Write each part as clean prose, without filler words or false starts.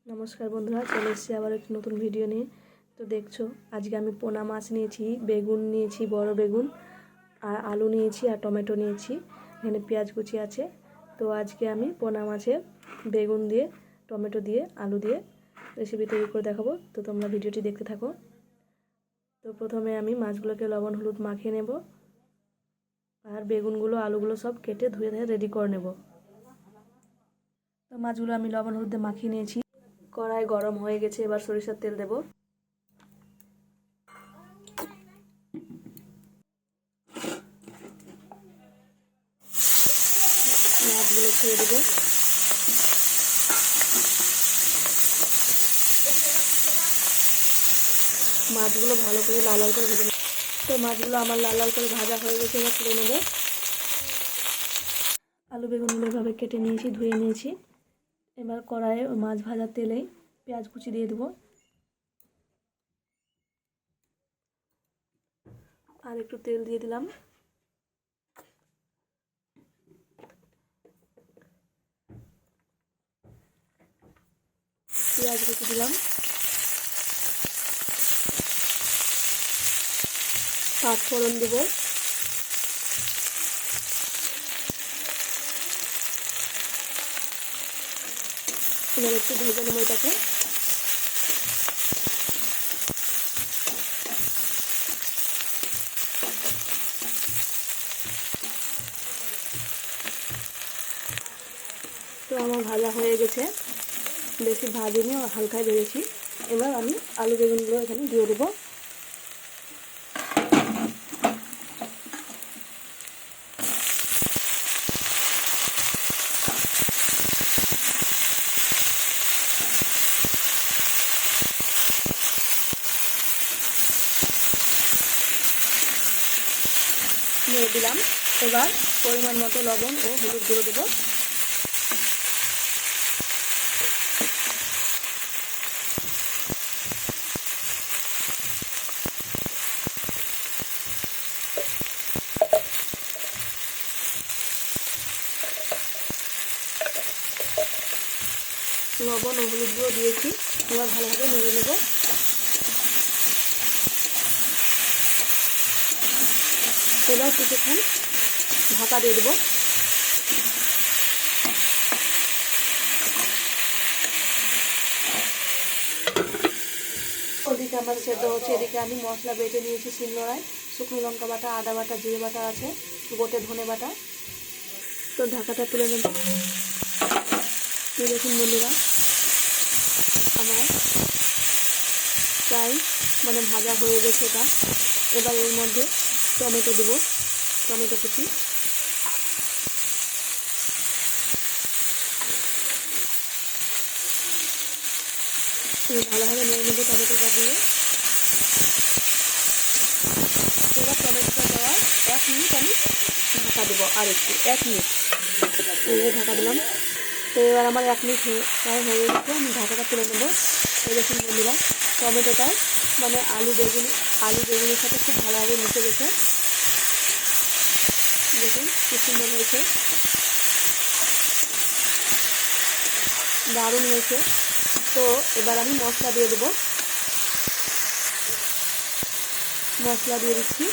নমস্কার বন্ধুরা, চলে এসেছি আবার একটি নতুন ভিডিও নিয়ে। তো দেখছো, আজকে আমি পোনা মাছ নিয়েছি, বেগুন নিয়েছি, বড় বেগুন, আর আলু নিয়েছি, আর টমেটো নিয়েছি। এখানে পেঁয়াজ কুচি আছে। তো আজকে আমি পোনা মাছের বেগুন দিয়ে, টমেটো দিয়ে, আলু দিয়ে রেসিপি তৈরি করে দেখাবো। তো তোমরা ভিডিওটি দেখতে থাকো। তো প্রথমে আমি মাছগুলোকে লবণ হলুদ মাখিয়ে নেব, আর বেগুনগুলো আলুগুলো সব কেটে ধুয়ে রেডি করে নেব। তো মাছগুলো আমি লবণ হলুদ দিয়ে মাখিয়ে নিয়েছি। কড়াই গরম হয়ে গেছে, এবার সরিষার তেল দেব। মাছগুলো ছেড়ে দেবো। মাছগুলো ভালো করে লাল লাল করে ভেজে নেব। তো মাছগুলো আমার লাল লাল করে ভাজা হয়ে গেছে, এবার তুলে নেব। আলু বেগুনগুলো এভাবে কেটে নিয়েছি, ধুয়ে নিয়েছি। এবার কড়াইয়ে মাছ ভাজার তেলেই পেঁয়াজ কুচি দিয়ে দেবো, আর একটু তেল দিয়ে দিলাম। পেঁয়াজ কুচি দিলাম, পাঁচ ফোড়ন দেবো, এবার একটু ভেজে নেবো এটাকে। তো আমার ভাজা হয়ে গেছে, বেশি ভাজিনি, হালকায় ভেজেছি। এবার আমি আলু বেগুনগুলো এখানে দিয়ে দেবো। নিয়ে দিলাম। এবার পরিমাণ মতো লবণ ও হলুদ গুঁড়ো দেবো। লবণ ও হলুদ গুঁড়ো দিয়েছি, এবার ভালোভাবে নেড়ে নেব। এবার কিছুক্ষণ ঢাকা দিয়ে দেবো। ওদিকে আমার সেদ্ধ হচ্ছে, এদিকে আমি মশলা বেটে নিয়েছি শিলনোড়ায়। শুকনো লঙ্কা বাটা, আদা বাটা, জিরে বাটা আছে, গোটে ধনে বাটা। তো ঢাকাটা তুলে নেব। দেখুন বন্ধুরা, আমার প্রায় ভাজা হয়ে গেছে এটা। এবার এর মধ্যে টমেটো দেবো, টমেটো কুচি। ভালোভাবে নিয়ে নেবো টমেটোটা দিয়ে। এবার টমেটোটা দেওয়ার 1 মিনিট আমি ঢাকা দেবো, আর একটু 1 মিনিট ঢাকা দিলাম। তো এবার আমার 1 মিনিট প্রায় হয়ে গেছে, আমি ঢাকাটা তুলে নেবো। এই দেখুন বন্ধুরা, টমেটোটা আলু বেগুনের সাথে খুব ভালোভাবে মিশে গেছে। দেখুন কি সুন্দর হয়েছে, দারুণ হয়েছে। তো এবার আমি মশলা দিয়ে দেবো। মশলা দিয়ে দিচ্ছি।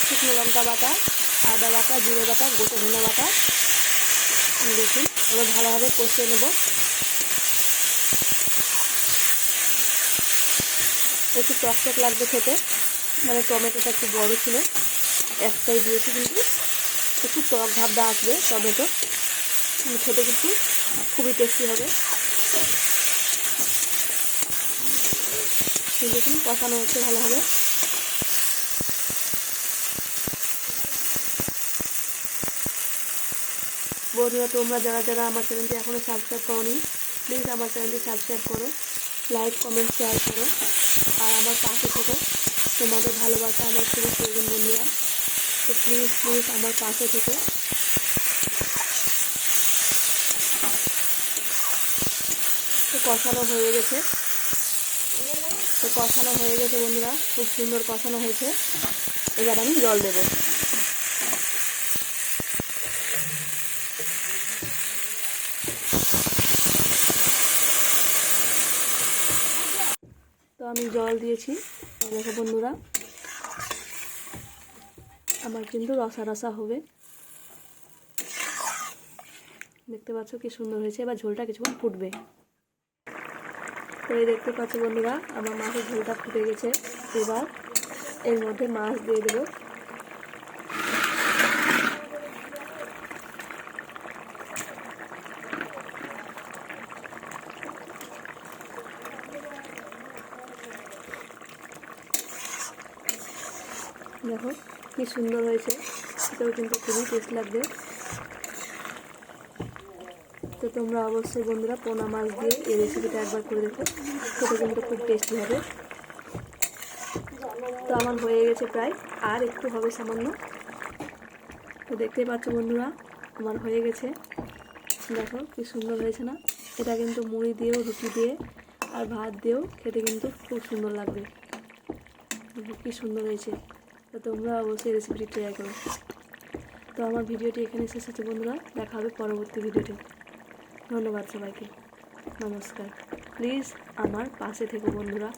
শুকনো লঙ্কা বাটা, আদা বাটা, জিরে বাটা, গোটে ধনে বাটা। দেখুন, এবার ভালোভাবে কষিয়ে নেব। একটু টকটক লাগবে খেতে, টমেটোটা একটু বড় ছিল, একটাই দিয়েছি, কিন্তু একটু টক ভাবটা আসবে টমেটো, খেতে কিন্তু খুবই টেস্টি হবে। দেখুন কষানো হচ্ছে ভালোভাবে। বন্ধুরা, তোমরা যারা যারা আমার চ্যানেলটি এখনও সাবস্ক্রাইব করোনি, প্লিজ আমার চ্যানেলটি সাবস্ক্রাইব করো, লাইক কমেন্ট শেয়ার করো, আর আমার পাশে থেকো। তোমাদের ভালোবাসা আমার খুবই প্রয়োজন বন্ধুরা। তো প্লিজ প্লিজ আমার পাশে থেকো। তো কষানো হয়ে গেছে, তো কষানো হয়ে গেছে বন্ধুরা, খুব সুন্দর কষানো হয়েছে। এবার আমি জল দেব। তো আমি জল দিয়েছি। দেখো বন্ধুরা, আমার কিন্তু রসা রসা হবে। দেখতে পাচ্ছ কি সুন্দর হয়েছে। এবার ঝোলটা কিছুক্ষণ ফুটবে। তো এই দেখতে পাচ্ছ বন্ধুরা, আমার মাছের ঝোলটা ফুটে গেছে। এবার এর মধ্যে মাছ দিয়ে দেবো। দেখো কি সুন্দর হয়েছে, এটাও কিন্তু খুবই টেস্ট লাগবে। তো তোমরা অবশ্যই বন্ধুরা পোনা মাছ দিয়ে এই রেসিপিটা একবার করে দেখো, সেটা কিন্তু খুব টেস্টি হবে। তো আমার হয়ে গেছে প্রায়, আর একটু হবে সামান্য। তো দেখতেই পাচ্ছ বন্ধুরা, আমার হয়ে গেছে। দেখো কি সুন্দর হয়েছে না? এটা কিন্তু মুড়ি দিয়েও, রুটি দিয়ে আর ভাত দিয়েও খেতে কিন্তু খুব সুন্দর লাগবে। দেখো কি সুন্দর হয়েছে। তো তোমরা অবশ্যই রেসিপিটি ট্রাই করো। তো আমার ভিডিওটি এখানে শেষ হচ্ছে বন্ধুরা, দেখা হবে পরবর্তী ভিডিওতে। ধন্যবাদ সবাইকে, নমস্কার। প্লিজ আমার পাশে থেকো বন্ধুরা।